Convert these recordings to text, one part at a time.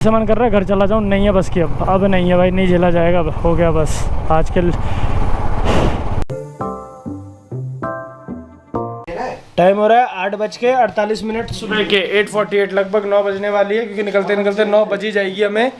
ऐसा मन कर रहा है घर चला जाऊँ, नहीं है बस की अब नहीं है भाई, नहीं झेला जाएगा, अब हो गया बस आज के। टाइम हो रहा है 8:48, सुबह के 8:48, लगभग 9 बजने वाली है, क्योंकि निकलते निकलते 9 बज ही जाएगी हमें।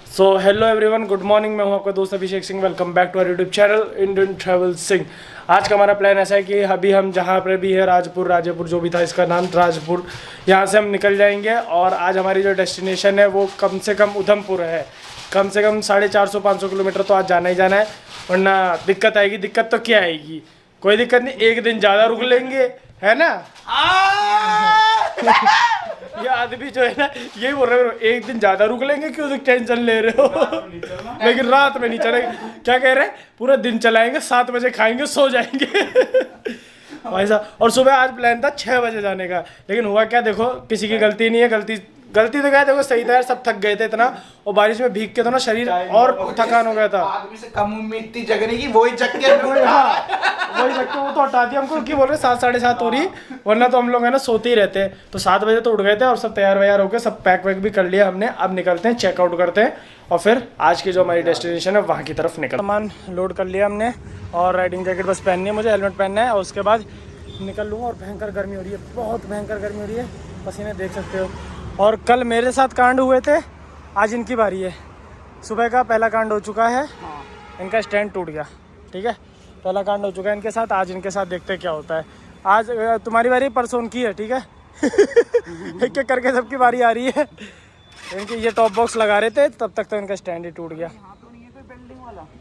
So hello everyone, good morning, मैं हूं आपका दोस्त Abhishek Singh. Welcome back to our YouTube channel Indian travel Singh. आज का हमारा प्लान ऐसा है कि अभी हम जहां पर भी है राजपुर जो भी था इसका नाम राजपुर, यहां से हम निकल जाएंगे। और आज हमारी जो डेस्टिनेशन है वो कम से कम उधमपुर है। कम से कम 450-500 किलोमीटर तो आज जाना ही जाना है, वरना दिक्कत आएगी। दिक्कत तो क्या आएगी, कोई दिक्कत नहीं, एक दिन ज़्यादा रुक लेंगे, है ना। ये आदमी जो है ना यही बोल रहे हो, एक दिन ज्यादा रुक लेंगे, क्यों टेंशन ले रहे हो। लेकिन रात में नहीं चलेंगे, क्या कह रहे हैं, पूरा दिन चलाएंगे, 7 बजे खाएंगे, सो जाएंगे भाई साहब। और सुबह आज प्लान था 6 बजे जाने का, लेकिन हुआ क्या, देखो किसी की गलती नहीं है, गलती तो क्या, देखो सही था यार, सब थक गए थे इतना, और बारिश में भीग के तो ना शरीर और थकान हो गया था। आदमी से कम उम्मीद थी जगने की, वही जग के वही जग के वो तो हटा दिया हमको, क्यों बोल रहे 7-7:30 हो रही, वरना तो हम लोग है ना सोते ही रहते हैं। तो 7 बजे तो उठ गए थे और सब तैयार वैयार होकर सब पैक वैक भी कर लिया हमने। अब निकलते हैं, चेकआउट करते हैं और फिर आज की जो हमारी डेस्टिनेशन है वहाँ की तरफ निकल। सामान लोड कर लिया हमने और राइडिंग जैकेट बस पहननी है मुझे, हेलमेट पहनना है, और उसके बाद निकल लूँगा। और भयंकर गर्मी हो रही है, बहुत भयंकर गर्मी हो रही है, पसीने देख सकते हो। और कल मेरे साथ कांड हुए थे, आज इनकी बारी है। सुबह का पहला कांड हो चुका है, इनका स्टैंड टूट गया, ठीक है, पहला कांड हो चुका है इनके साथ। आज इनके साथ देखते हैं क्या होता है। आज तुम्हारी बारी, परसों उनकी है, ठीक है एक एक करके सबकी बारी आ रही है। इनके ये टॉप बॉक्स लगा रहे थे, तब तक तो इनका स्टैंड ही टूट गया।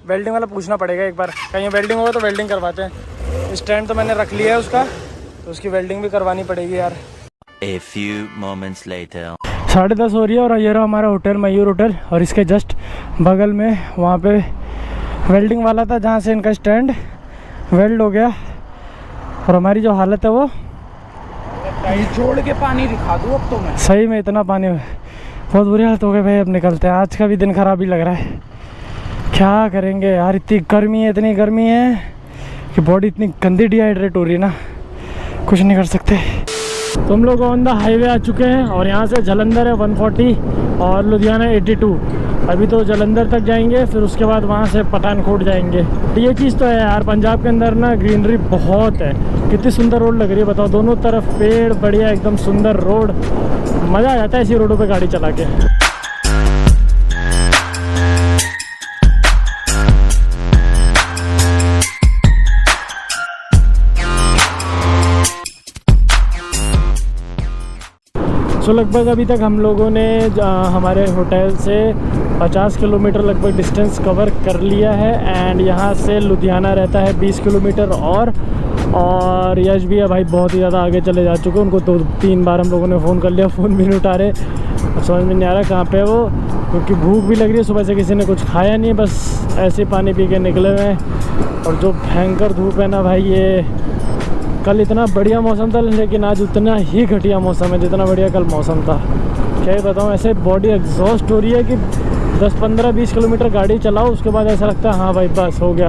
वेल्डिंग वाला पूछना पड़ेगा एक बार, कहीं वेल्डिंग होगा तो वेल्डिंग करवाते हैं। स्टैंड तो मैंने रख लिया है उसका, तो उसकी वेल्डिंग भी करवानी पड़ेगी यार। A few moments later. 10:30 हो रही है और ये रहा हमारा होटल, मयूर होटल, और इसके जस्ट बगल में वहाँ पे वेल्डिंग वाला था, जहाँ से इनका स्टैंड वेल्ड हो गया। और हमारी जो हालत है वो छोड़ के पानी दिखा दूँ अब तो मैं, सही में इतना पानी, बहुत बुरी हालत हो गई भाई। अब निकलते हैं, आज का भी दिन खराब ही लग रहा है, क्या करेंगे यार, इतनी गर्मी है कि बॉडी इतनी गंदी डिहाइड्रेट हो रही है ना, कुछ नहीं कर सकते। तो हम लोग ऑन द हाईवे आ चुके हैं और यहाँ से जलंधर है 140 और लुधियाना 82। अभी तो जलंधर तक जाएंगे, फिर उसके बाद वहाँ से पठानकोट जाएंगे। तो ये चीज़ तो है यार, पंजाब के अंदर ना ग्रीनरी बहुत है, कितनी सुंदर रोड लग रही है बताओ, दोनों तरफ पेड़, बढ़िया एकदम सुंदर रोड, मज़ा आ जाता है ऐसी रोडों पर गाड़ी चला के। सो लगभग अभी तक हम लोगों ने हमारे होटल से 50 किलोमीटर लगभग डिस्टेंस कवर कर लिया है। एंड यहाँ से लुधियाना रहता है 20 किलोमीटर और यश भी है भाई बहुत ही ज़्यादा आगे चले जा चुके हैं। उनको 2-3 बार हम लोगों ने फ़ोन कर लिया, फ़ोन भी नहीं उठा रहे, समझ में नहीं आ रहा कहाँ पे है वो, क्योंकि भूख भी लग रही है, सुबह से किसी ने कुछ खाया नहीं, बस ऐसे पानी पी के निकले हुए हैं। और जो भयंकर धूप है ना भाई, ये कल इतना बढ़िया मौसम था, लेकिन आज उतना ही घटिया मौसम है जितना बढ़िया कल मौसम था। क्या ही बताऊँ, ऐसे बॉडी एग्जॉस्ट हो रही है कि 10-15-20 किलोमीटर गाड़ी चलाओ, उसके बाद ऐसा लगता है हाँ भाई बस हो गया,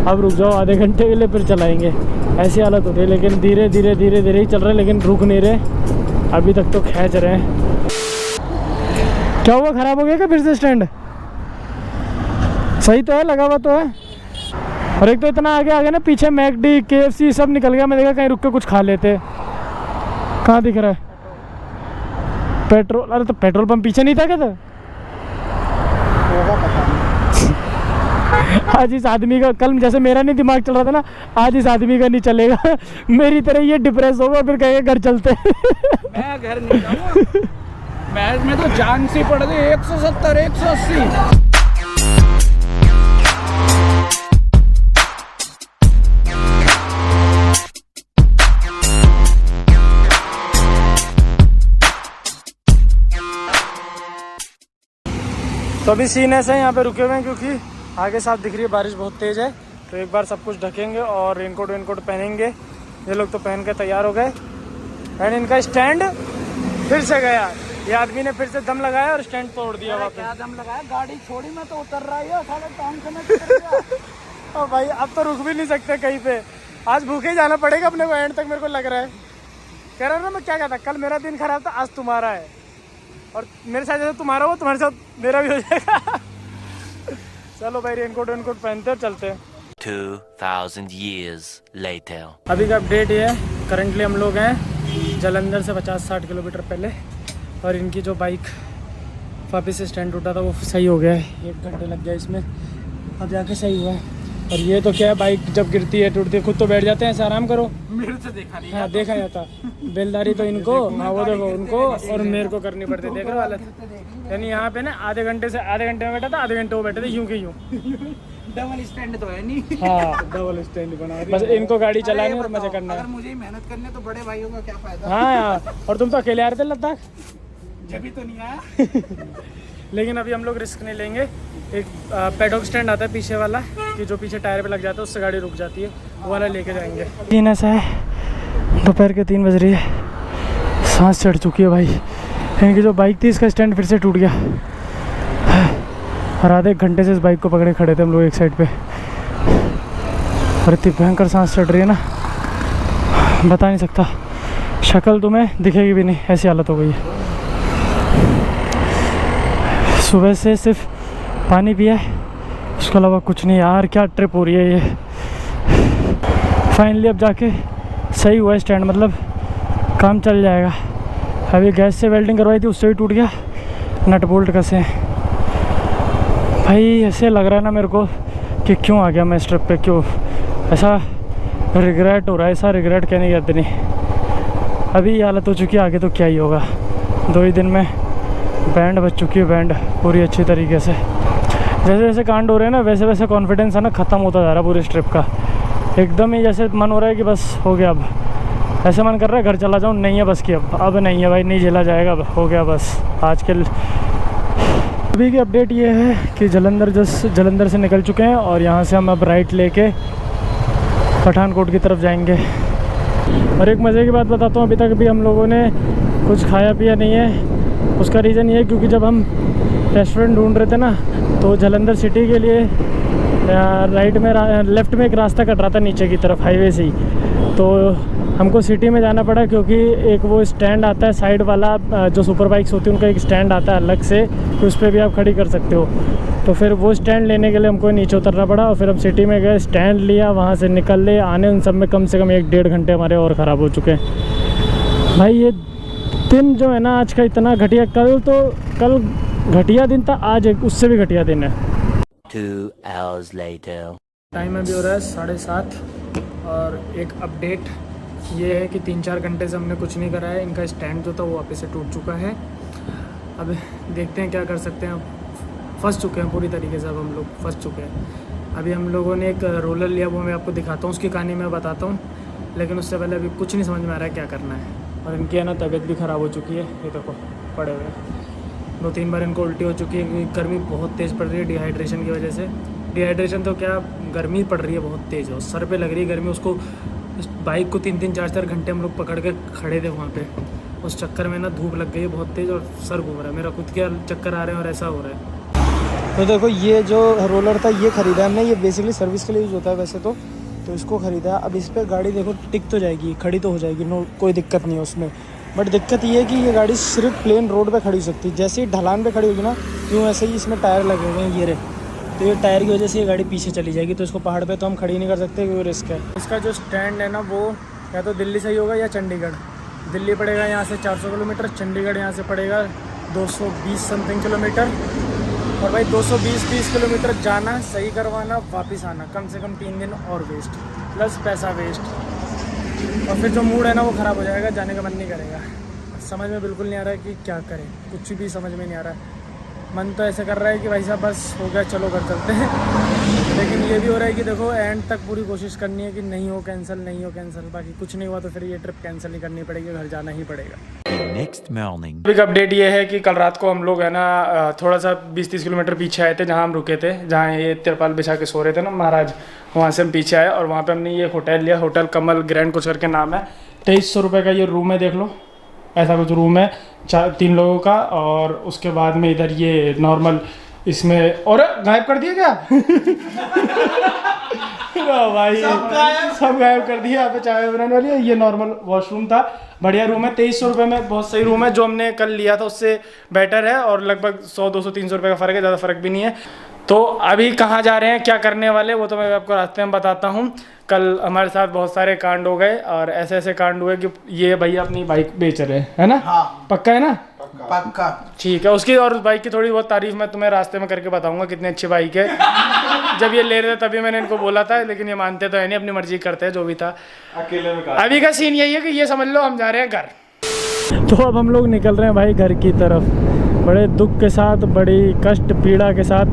अब रुक जाओ आधे घंटे के लिए फिर चलाएंगे, ऐसी हालत हो रही है। लेकिन धीरे धीरे ही चल रहे हैं, लेकिन रुक नहीं रहे, अभी तक तो खींच रहे हैं। क्या हुआ, ख़राब हो गया क्या फिर से स्टैंड? सही तो है, लगा हुआ तो है। और एक तो इतना आगे ना, पीछे मैकडी, KFC सब निकल गया। मैं देखा कहीं रुक के कुछ खा लेते, कहाँ दिख रहा है पेट्रोल? अरे तो पेट्रोल पंप पीछे नहीं था क्या था? आज इस आदमी का, कल जैसे मेरा नहीं दिमाग चल रहा था ना, आज इस आदमी का नहीं चलेगा मेरी तरह ये डिप्रेस होगा, फिर कहेगा घर चलते मैं घर नहीं जाऊँगा, मैं तो जान से पड़ गई 170-180। तो अभी सीन ऐसा है, यहाँ पे रुके हुए हैं क्योंकि आगे साफ दिख रही है, बारिश बहुत तेज़ है। तो एक बार सब कुछ ढकेंगे और रेनकोट पहनेंगे। ये लोग तो पहन के तैयार हो गए। एंड इनका स्टैंड फिर से गया, ये आदमी ने फिर से दम लगाया और स्टैंड तोड़ दिया वापस। क्या दम लगाया, गाड़ी छोड़ी मैं तो उतर रहा है, साले टांग से मैं और भाई अब तो रुक भी नहीं सकते कहीं पे, आज भूखे ही जाना पड़ेगा अपने को एंड तक, मेरे को लग रहा है। कह रहा ना मैं क्या कहता, कल मेरा दिन खराब था, आज तुम्हारा है। और मेरे साथ जैसे तुम्हारा हो तुम्हारे साथ मेरा भी हो जाएगा। चलो भाई रेनकोट वेनकोट पहनते और चलते हैं। 2000 years later. अभी का अपडेट ये है, करंटली हम लोग हैं जालंधर से 50-60 किलोमीटर पहले, और इनकी जो बाइक वापस से स्टैंड टूटा था वो सही हो गया है। 1 घंटे लग गया इसमें, अब जाके सही हुआ है। और ये तो क्या है, बाइक जब गिरती है टूटती है खुद तो बैठ जाते हैं, ऐसे आराम करो। मेरे से देखा नहीं। हाँ देखा जाता, बेलदारी तो इनको, हाँ वो देखो उनको और मेरे को करनी पड़ती है। देख रहे हो हालत, यानी यहाँ पे ना आधे घंटे में बैठा था, आधे घंटे वो बैठे थे यूं के यूं। डबल स्टैंड तो है नहीं। हाँ डबल स्टैंड बना, बस इनको गाड़ी चलानी और मजे करना है। अगर मुझे ही मेहनत करनी है तो बड़े भाइयों का क्या फायदा। हाँ और तुम तो अकेले आ रहे थे लद्दाख। जब तो नहीं आया। लेकिन अभी हम लोग रिस्क नहीं लेंगे। एक पेडॉक स्टैंड आता है पीछे वाला, कि जो पीछे टायर पे लग जाता है, उससे गाड़ी रुक जाती है, वो वाला लेके जाएंगे। 3 ऐसा है, दोपहर के 3 बज रही है, सांस चढ़ चुकी है भाई। इनकी जो बाइक थी इसका स्टैंड फिर से टूट गया, और आधे 1 घंटे से इस बाइक को पकड़े खड़े थे हम लोग एक साइड पे। और इतनी भयंकर सांस चढ़ रही है ना, बता नहीं सकता। शक्ल तुम्हें दिखेगी भी नहीं, ऐसी हालत हो गई है। सुबह से सिर्फ पानी पिया है, उसके अलावा कुछ नहीं। यार क्या ट्रिप हो रही है ये। फाइनली अब जाके सही हुआ है स्टैंड, मतलब काम चल जाएगा। अभी गैस से वेल्डिंग करवाई थी, उससे भी टूट गया, नट बोल्ट कसे हैं भाई। ऐसे लग रहा है ना मेरे को कि क्यों आ गया मैं इस ट्रिप पे, क्यों ऐसा रिग्रेट हो रहा है। ऐसा रिग्रेट कहने की हद नहीं। अभी ये हालत हो चुकी है, आगे तो क्या ही होगा। 2 ही दिन में बैंड बज चुकी है, बैंड पूरी अच्छी तरीके से। जैसे जैसे कांड हो रहे हैं ना, वैसे वैसे कॉन्फिडेंस है ना ख़त्म होता जा रहा है पूरी ट्रिप का। एकदम ही जैसे मन हो रहा है कि बस हो गया, अब ऐसे मन कर रहा है घर चला जाऊँ, नहीं है बस की अब नहीं है भाई, नहीं झेला जाएगा, अब हो गया बस आज के। अभी की अपडेट ये है कि जलंधर से निकल चुके हैं, और यहाँ से हम अब राइट लेके पठानकोट की तरफ जाएंगे। और एक मज़े की बात बताता हूँ, अभी तक भी हम लोगों ने कुछ खाया पिया नहीं है। उसका रीज़न ये है क्योंकि जब हम रेस्टोरेंट ढूंढ रहे थे ना, तो जालंधर सिटी के लिए लेफ़्ट में एक रास्ता कट रहा था नीचे की तरफ हाईवे से ही, तो हमको सिटी में जाना पड़ा, क्योंकि एक वो स्टैंड आता है साइड वाला, जो सुपर बाइक्स होती है उनका एक स्टैंड आता है अलग से, तो उस पर भी आप खड़ी कर सकते हो। तो फिर वो स्टैंड लेने के लिए हमको नीचे उतरना पड़ा, और फिर हम सिटी में गए, स्टैंड लिया, वहाँ से निकल ले आने उन सब में कम से कम 1-1.5 घंटे हमारे और ख़राब हो चुके हैं भाई। ये दिन जो है ना आज का इतना घटिया, कल घटिया दिन था, आज एक उससे भी घटिया दिन है। 2 hours later. टाइम अभी हो रहा है 7:30, और एक अपडेट ये है कि 3-4 घंटे से हमने कुछ नहीं करा है। इनका स्टैंड जो था वो वापस से टूट चुका है। अब देखते हैं क्या कर सकते हैं। अब फंस चुके हैं पूरी तरीके से, अब हम लोग फंस चुके हैं। अभी हम लोगों ने एक रोलर लिया, वो मैं आपको दिखाता हूँ, उसकी कहानी मैं बताता हूँ, लेकिन उससे पहले अभी कुछ नहीं समझ में आ रहा है क्या करना है। और इनकी है ना तबीयत भी ख़राब हो चुकी है, ये देखो पड़े हुए 2-3 बार इनको उल्टी हो चुकी है, क्योंकि गर्मी बहुत तेज़ पड़ रही है डिहाइड्रेशन की वजह से। डिहाइड्रेशन तो क्या, गर्मी पड़ रही है बहुत तेज़, और सर पे लग रही है गर्मी। उसको बाइक को 3-3, 4-4 घंटे हम लोग पकड़ के खड़े थे वहाँ पे, उस चक्कर में ना धूप लग गई है बहुत तेज़, और सर घूम रहा है मेरा, खुद के चक्कर आ रहे हैं और ऐसा हो रहा है। तो देखो ये जो रोलर था ये ख़रीदा हमने, ये बेसिकली सर्विस के लिए यूज़ होता है वैसे तो इसको ख़रीदा। अब इस पर गाड़ी देखो टिक तो जाएगी, खड़ी तो हो जाएगी, नो कोई दिक्कत नहीं है उसमें। बट दिक्कत ये है कि ये गाड़ी सिर्फ प्लेन रोड पे खड़ी हो सकती है। जैसे ही ढलान पे खड़ी होगी ना, यूँ ऐसे ही इसमें टायर लगे हुए हैं ये रहे, तो ये टायर की वजह से ये गाड़ी पीछे चली जाएगी। तो इसको पहाड़ पे तो हम खड़ी नहीं कर सकते, क्योंकि रिस्क है। इसका जो स्टैंड है ना, वो या तो दिल्ली सही होगा या चंडीगढ़। दिल्ली पड़ेगा यहाँ से 400 किलोमीटर, चंडीगढ़ यहाँ से पड़ेगा 220 समथिंग किलोमीटर। और भाई 220-30 किलोमीटर जाना, सही करवाना, वापस आना, कम से कम 3 दिन और वेस्ट, प्लस पैसा वेस्ट। और फिर जो मूड है ना वो ख़राब हो जाएगा, जाने का मन नहीं करेगा। समझ में बिल्कुल नहीं आ रहा है कि क्या करें, कुछ भी समझ में नहीं आ रहा है। मन तो ऐसे कर रहा है कि भाई साहब बस हो गया, चलो घर चलते हैं। लेकिन ये भी हो रहा है कि देखो एंड तक पूरी कोशिश करनी है कि नहीं हो कैंसिल, नहीं हो कैंसिल। बाकी कुछ नहीं हुआ तो फिर ये ट्रिप कैंसिल ही करनी पड़ेगी, घर जाना ही पड़ेगा। Next morning. बिग अपडेट ये है कि कल रात को हम लोग है ना थोड़ा सा 20-30 किलोमीटर पीछे आए थे, जहाँ हम रुके थे, जहाँ ये तिरपाल बिछा के सो रहे थे ना महाराज, वहाँ से हम पीछे आए। और वहाँ पे हमने ये होटल लिया, होटल कमल ग्रैंड कुछ करके नाम है। 2300 रुपये का ये रूम है, देख लो ऐसा कुछ रूम है, 3 लोगों का। और उसके बाद में इधर ये नॉर्मल इसमें और गायब कर दिया क्या? ओ भाई सब गायब कर दिया। यहाँ पे चाय बनाने वाली है। ये नॉर्मल वॉशरूम था, बढ़िया रूम है, 2300 रुपये में बहुत सही रूम है। जो हमने कल लिया था उससे बेटर है और लगभग 100 200 300 रुपये का फ़र्क है, ज़्यादा फ़र्क भी नहीं है। तो अभी कहाँ जा रहे हैं, क्या करने वाले, वो तो मैं आपको रास्ते में बताता हूँ। कल हमारे साथ बहुत सारे कांड हो गए और ऐसे ऐसे कांड हुए कि ये भैया अपनी बाइक बेच रहे हैं, है ना? हाँ। पक्का है ना? पक्का। ठीक है, उसकी और उस बाइक की थोड़ी बहुत तारीफ मैं तुम्हें रास्ते में करके बताऊंगा कितनी अच्छी बाइक है। जब ये ले रहे थे तभी मैंने इनको बोला था, लेकिन ये मानते तो है नहीं, अपनी मर्जी करते हैं जो भी था। अकेले में अभी का सीन यही है कि ये समझ लो हम जा रहे हैं घर। तो अब हम लोग निकल रहे हैं भाई घर की तरफ, बड़े दुख के साथ, बड़ी कष्ट पीड़ा के साथ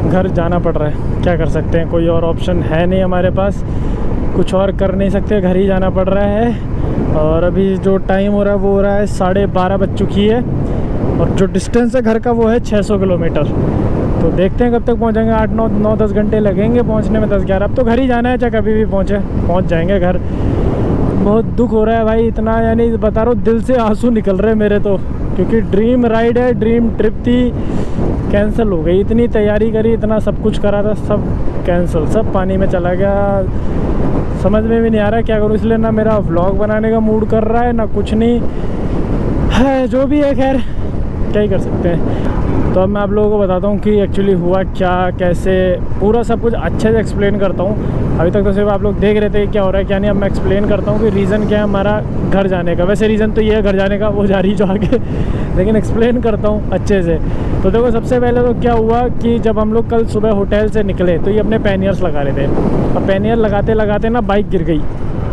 घर जाना पड़ रहा है। क्या कर सकते हैं, कोई और ऑप्शन है नहीं हमारे पास, कुछ और कर नहीं सकते, घर ही जाना पड़ रहा है। और अभी जो टाइम हो रहा है वो हो रहा है 12:30 बज चुकी है और जो डिस्टेंस है घर का वो है 600 किलोमीटर। तो देखते हैं कब तक पहुंचेंगे। 8 9 10 घंटे लगेंगे पहुंचने में, 10 11। अब तो घर ही जाना है, चाहे कभी भी पहुंच जाएंगे घर। बहुत दुख हो रहा है भाई, इतना यानी बता रहा हूँ, दिल से आंसू निकल रहे हैं मेरे तो, क्योंकि ड्रीम राइड है, ड्रीम ट्रिप थी, कैंसिल हो गई। इतनी तैयारी करी, इतना सब कुछ करा था, सब कैंसिल, सब पानी में चला गया। समझ में भी नहीं आ रहा है क्या करूँ, इसलिए ना मेरा व्लॉग बनाने का मूड कर रहा है ना कुछ नहीं है। जो भी है खैर, क्या ही कर सकते हैं। तो अब मैं आप लोगों को बताता हूँ कि एक्चुअली हुआ क्या, कैसे, पूरा सब कुछ अच्छे से एक्सप्लेन करता हूँ। अभी तक तो सिर्फ आप लोग देख रहे थे कि क्या हो रहा है क्या नहीं। अब मैं एक्सप्लेन करता हूँ कि रीज़न क्या है हमारा घर जाने का। वैसे रीज़न तो ये है घर जाने का, वो जा रही जो आगे, लेकिन एक्सप्लेन करता हूँ अच्छे से। तो देखो, सबसे पहले तो क्या हुआ कि जब हम लोग कल सुबह होटल से निकले तो ये अपने पैनियर्स लगा रहे थे। अब पैनियर लगाते लगाते ना बाइक गिर गई।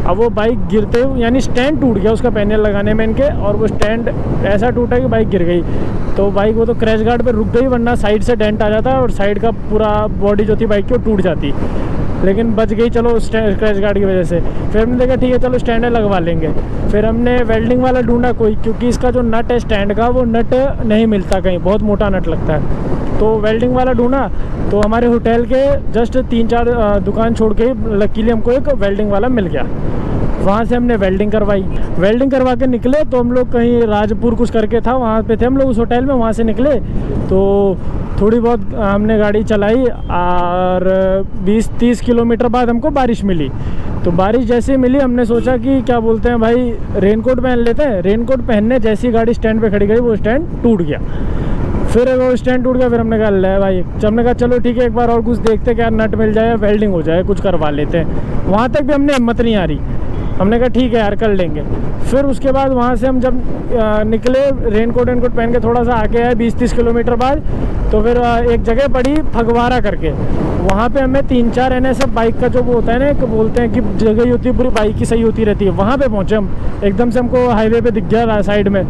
अब वो बाइक गिरते यानी स्टैंड टूट गया उसका पैनियर लगाने में इनके, और वो स्टैंड ऐसा टूटा कि बाइक गिर गई। तो बाइक वो तो क्रैश गार्ड पे रुक गई, वरना साइड से डेंट आ जाता और साइड का पूरा बॉडी जो थी बाइक की वो टूट जाती, लेकिन बच गई चलो क्रैश गार्ड की वजह से। फिर हमने देखा ठीक है चलो स्टैंड लगवा लेंगे। फिर हमने वेल्डिंग वाला ढूंढा कोई, क्योंकि इसका जो नट है स्टैंड का वो नट नहीं मिलता कहीं, बहुत मोटा नट लगता है। तो वेल्डिंग वाला ढूंढा, तो हमारे होटल के जस्ट 3-4 दुकान छोड़ के लकीली हमको एक वेल्डिंग वाला मिल गया। वहाँ से हमने वेल्डिंग करवाई। वेल्डिंग करवा के निकले तो हम लोग कहीं राजपुर कुछ करके था, वहाँ पे थे हम लोग उस होटल में। वहाँ से निकले तो थोड़ी बहुत हमने गाड़ी चलाई और 20-30 किलोमीटर बाद हमको बारिश मिली। तो बारिश जैसे मिली हमने सोचा कि क्या बोलते हैं भाई, रेनकोट पहन लेते हैं। रेनकोट पहनने जैसी गाड़ी स्टैंड पे खड़ी गई वो स्टैंड टूट गया। फिर वो स्टैंड टूट गया। फिर हमने कहा ले भाई, जब हमने कहा चलो ठीक है एक बार और कुछ देखते क्या नट मिल जाए, वेल्डिंग हो जाए, कुछ करवा लेते हैं। वहाँ तक भी हमने हिम्मत नहीं आ रही। हमने कहा ठीक है यार कर लेंगे। फिर उसके बाद वहाँ से हम जब निकले रेनकोट पहन के थोड़ा सा आगे आए 20-30 किलोमीटर बाद, तो फिर एक जगह पड़ी फगवाड़ा करके। वहाँ पे हमें 3-4 NSF बाइक का जो वो होता है ना, एक बोलते हैं कि जगह होती है पूरी बाइक की सही होती रहती है, वहाँ पे पहुँचे हम। एकदम से हमको हाईवे पे दिख गया साइड में,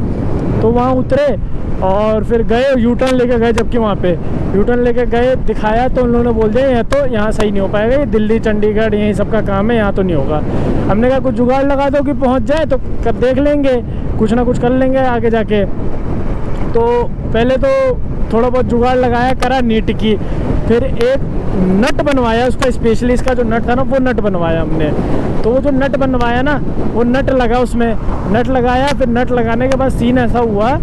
तो वहाँ उतरे और फिर गए यू टर्न लेके गए। जबकि वहाँ पे यू टर्न लेके गए, दिखाया तो उन लोगों ने बोल दिया ये तो यहाँ सही नहीं हो पाएगा, ये दिल्ली चंडीगढ़ यही सब का काम है, यहाँ तो नहीं होगा। हमने कहा कुछ जुगाड़ लगा दो कि पहुँच जाए, तो कर देख लेंगे, कुछ ना कुछ कर लेंगे आगे जाके। तो पहले तो थोड़ा बहुत जुगाड़ लगाया, करा नीट की। फिर एक नट बनवाया उसका, स्पेशली इसका जो नट था ना वो नट बनवाया हमने। तो वो जो नट बनवाया ना वो नट लगा उसमें, नट लगाया। फिर नट लगाने के बाद सीन ऐसा हुआ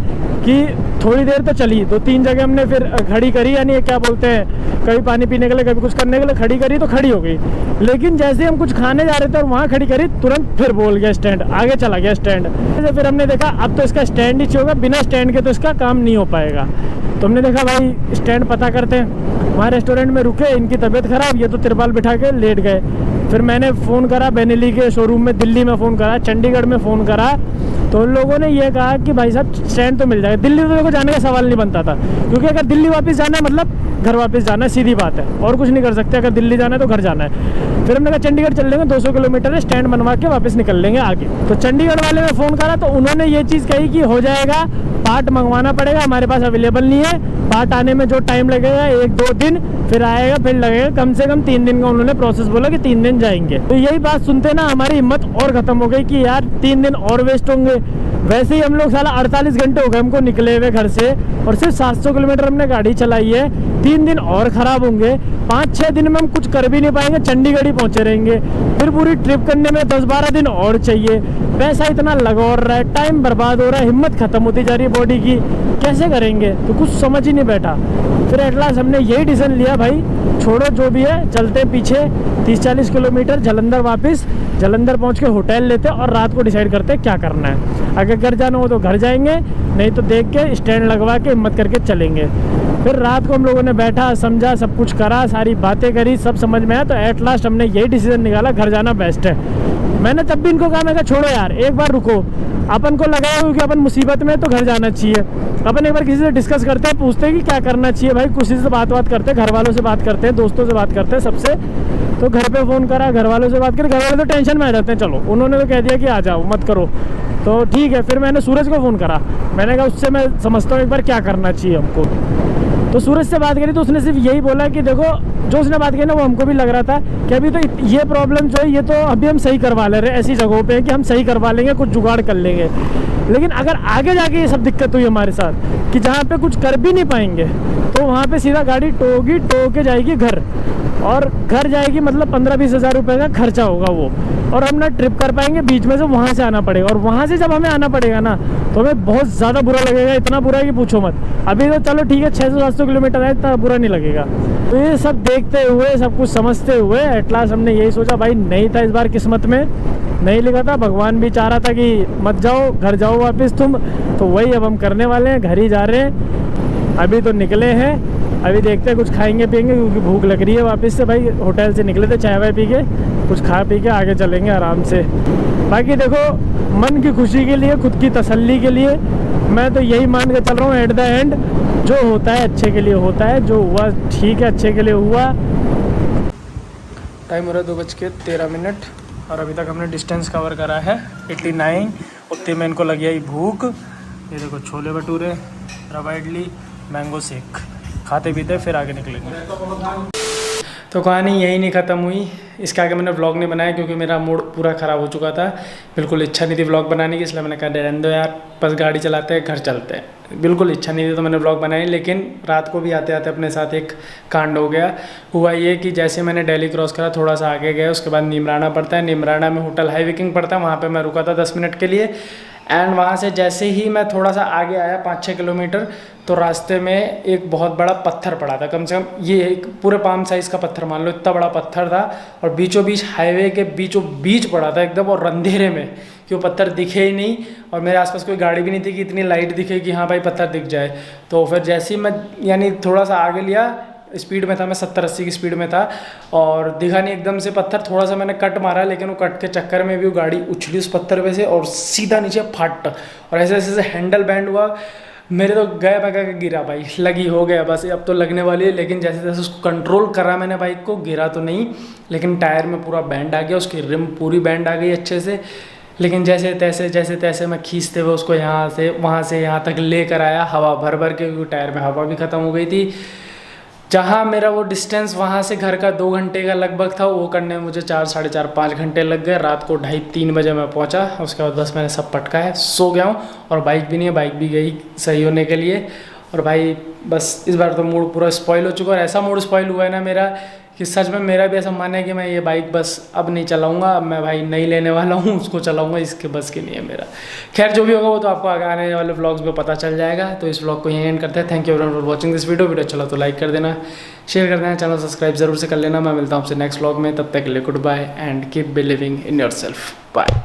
कि थोड़ी देर तो चली, 2-3 जगह हमने फिर खड़ी करी, यानी क्या बोलते हैं, कभी पानी पीने के लिए कभी कुछ करने के लिए खड़ी करी तो खड़ी हो गई। लेकिन जैसे हम कुछ खाने जा रहे थे और वहाँ खड़ी करी, तुरंत फिर बोल गया स्टैंड, आगे चला गया स्टैंड। फिर हमने देखा अब तो इसका स्टैंड ही चाहिए होगा, बिना स्टैंड के तो इसका काम नहीं हो पाएगा। तो हमने देखा भाई स्टैंड पता करते हैं। वहाँ रेस्टोरेंट में रुके, इनकी तबीयत ख़राब, ये तो तिरपाल बिठा के लेट गए। फिर मैंने फ़ोन करा बेनेली के शोरूम में, दिल्ली में फ़ोन करा, चंडीगढ़ में फ़ोन करा। तो उन लोगों ने ये कहा कि भाई साहब स्टैंड तो मिल जाएगा। दिल्ली तो देखो जाने का सवाल नहीं बनता था, क्योंकि अगर दिल्ली वापस जाना है मतलब घर वापस जाना है, सीधी बात है, और कुछ नहीं कर सकते। अगर दिल्ली जाना है तो घर जाना है। फिर हमने कहा चंडीगढ़ चल लेंगे, 200 किलोमीटर है, स्टैंड बनवा के वापस निकल लेंगे आगे। तो चंडीगढ़ वाले में फ़ोन करा तो उन्होंने ये चीज़ कही कि हो जाएगा, पार्ट मंगवाना पड़ेगा, हमारे पास अवेलेबल नहीं है, पार्ट आने में जो टाइम लगेगा 1-2 दिन, फिर आएगा, फिर लगेगा कम से कम 3 दिन का। उन्होंने प्रोसेस बोला कि 3 दिन जाएंगे। तो यही बात सुनते ना हमारी हिम्मत और ख़त्म हो गई कि यार 3 दिन और वेस्ट होंगे। वैसे ही हम लोग साला 48 घंटे हो गए हमको निकले हुए घर से, और सिर्फ 700 किलोमीटर हमने गाड़ी चलाई है। 3 दिन और ख़राब होंगे, 5-6 दिन में हम कुछ कर भी नहीं पाएंगे, चंडीगढ़ ही पहुँचे रहेंगे। फिर पूरी ट्रिप करने में 10-12 दिन और चाहिए। पैसा इतना लगा और रहा है, टाइम बर्बाद हो रहा है, हिम्मत ख़त्म होती जा रही है बॉडी की। कैसे करेंगे, तो कुछ समझ ही नहीं बैठा। फिर एट लास्ट हमने यही डिसीजन लिया, भाई छोड़ो जो भी है, चलते पीछे 30-40 किलोमीटर जलंधर वापस, जलंधर पहुंच के होटल लेते और रात को डिसाइड करते क्या करना है। अगर घर जाना हो तो घर जाएंगे, नहीं तो देख के स्टैंड लगवा के हिम्मत करके चलेंगे। फिर रात को हम लोगों ने बैठा, समझा, सब कुछ करा, सारी बातें करी, सब समझ में आया, तो एट लास्ट हमने यही डिसीजन निकाला, घर जाना बेस्ट है। मैंने तब भी इनको कहा, मैं कहा छोड़ो यार, एक बार रुको, अपन को लगा है कि अपन मुसीबत में, तो घर जाना चाहिए। अपन एक बार किसी से डिस्कस करते हैं, पूछते हैं कि क्या करना चाहिए। भाई किसी से बात करते हैं, घर वालों से बात करते हैं, दोस्तों से बात करते हैं, सबसे। तो घर पे फ़ोन करा, घर वालों से बात करी, घर वाले तो टेंशन में आ जाते हैं, चलो उन्होंने तो कह दिया कि आ जाओ, मत करो, तो ठीक है। फिर मैंने सूरज को फ़ोन करा, मैंने कहा उससे मैं समझता हूँ एक बार क्या करना चाहिए हमको। तो सूरज से बात करी तो उसने सिर्फ यही बोला कि देखो, जो उसने बात की ना वो हमको भी लग रहा था कि अभी तो ये प्रॉब्लम जो है ये तो अभी हम सही करवा ले रहे हैं, ऐसी जगहों पे कि हम सही करवा लेंगे, कुछ जुगाड़ कर लेंगे। लेकिन अगर आगे जाके ये सब दिक्कत हुई हमारे साथ कि जहाँ पे कुछ कर भी नहीं पाएंगे, तो वहाँ पे सीधा गाड़ी टो के जाएगी घर, और घर जाएगी मतलब 15-20 हज़ार रुपये का खर्चा होगा वो, और हम ना ट्रिप कर पाएंगे, बीच में से वहाँ से आना पड़ेगा, और वहाँ से जब हमें आना पड़ेगा ना तो हमें बहुत ज़्यादा बुरा लगेगा, इतना बुरा है कि पूछो मत। अभी तो चलो ठीक है 600-700 किलोमीटर है, इतना बुरा नहीं लगेगा। तो ये सब देखते हुए, सब कुछ समझते हुए एट लास्ट हमने यही सोचा, भाई नहीं था इस बार किस्मत में, नहीं लिखा था, भगवान भी चाह रहा था कि मत जाओ, घर जाओ वापस तुम, तो वही अब हम करने वाले हैं, घर ही जा रहे हैं। अभी तो निकले हैं, अभी देखते हैं कुछ खाएंगे पियेंगे, क्योंकि भूख लग रही है वापस से। भाई होटल से निकले थे चाय वाय पी के, कुछ खा पी के आगे चलेंगे आराम से। बाकी देखो, मन की खुशी के लिए, खुद की तसल्ली के लिए मैं तो यही मान के चल रहा हूँ, एट द एंड जो होता है अच्छे के लिए होता है, जो हुआ ठीक है, अच्छे के लिए हुआ। टाइम हो रहा है 2:13, और अभी तक हमने डिस्टेंस कवर करा है 89। उतने में इनको लगी आई भूख। ये देखो छोले भटूरे, रवा इडली, मैंगो शेक, खाते पीते फिर आगे निकलेंगे। तो कहानी यही नहीं ख़त्म हुई, इसके आगे मैंने व्लॉग नहीं बनाया क्योंकि मेरा मूड पूरा ख़राब हो चुका था, बिल्कुल इच्छा नहीं थी व्लॉग बनाने की, इसलिए मैंने कहा रहने दो यार, बस गाड़ी चलाते हैं, घर चलते हैं। बिल्कुल इच्छा नहीं थी तो मैंने व्लॉग बनाई, लेकिन रात को भी आते आते अपने साथ एक कांड हो गया। हुआ ये कि जैसे मैंने दिल्ली क्रॉस करा, थोड़ा सा आगे गया, उसके बाद नीमराना पड़ता है, नीमराना में होटल हाई विकिंग पड़ता है, वहाँ पर मैं रुका था 10 मिनट के लिए। एंड वहाँ से जैसे ही मैं थोड़ा सा आगे आया 5-6 किलोमीटर, तो रास्ते में एक बहुत बड़ा पत्थर पड़ा था, कम से कम ये एक पूरे पाम साइज़ का पत्थर मान लो, इतना बड़ा पत्थर था, और बीचों बीच हाईवे के बीचों बीच पड़ा था एकदम, और अंधेरे में कि वो पत्थर दिखे ही नहीं, और मेरे आसपास कोई गाड़ी भी नहीं थी कि इतनी लाइट दिखे कि हाँ भाई पत्थर दिख जाए। तो फिर जैसे ही मैं यानी थोड़ा सा आगे लिया, स्पीड में था मैं 70-80 की स्पीड में था, और दिखा नहीं एकदम से पत्थर, थोड़ा सा मैंने कट मारा, लेकिन वो कट के चक्कर में भी वो गाड़ी उछली उस पत्थर पे से और सीधा नीचे फट, और ऐसे ऐसे हैंडल बैंड हुआ, मेरे तो गया बगा के गिरा भाई, लगी हो गया बस, अब तो लगने वाली है। लेकिन जैसे जैसे उसको कंट्रोल करा मैंने बाइक को, गिरा तो नहीं, लेकिन टायर में पूरा बैंड आ गया, उसकी रिम पूरी बैंड आ गई अच्छे से। लेकिन जैसे तैसे मैं खींचते हुए उसको यहाँ से वहाँ से यहाँ तक लेकर आया, हवा भर भर के, क्योंकि टायर में हवा भी ख़त्म हो गई थी। जहाँ मेरा वो डिस्टेंस वहाँ से घर का 2 घंटे का लगभग था, वो करने में मुझे 4-4.5 घंटे लग गए। रात को 2:30-3 बजे मैं पहुँचा, उसके बाद बस मैंने सब पटकाया, सो गया हूँ, और बाइक भी नहीं है, बाइक भी गई सही होने के लिए। और भाई बस इस बार तो मूड पूरा स्पॉइल हो चुका है, और ऐसा मूड स्पॉइल हुआ है ना मेरा कि सच में मेरा भी ऐसा मन है कि मैं ये बाइक बस अब नहीं चलाऊंगा, अब मैं भाई नहीं लेने वाला हूँ, उसको चलाऊंगा, इसके बस की नहीं है मेरा। खैर जो भी होगा वो तो आपको आगे आने वाले व्लॉग्स में पता चल जाएगा। तो इस व्लॉग को यहीं एंड करते हैं। Thank you everyone for watching this video अच्छा तो लाइक कर देना, शेयर कर देना, चैनल सब्सक्राइब जरूर से कर लेना। मैं मिलता हूँ आपसे नेक्स्ट व्लॉग में, तब तक के लिए goodbye and keep believing in yourself. Bye.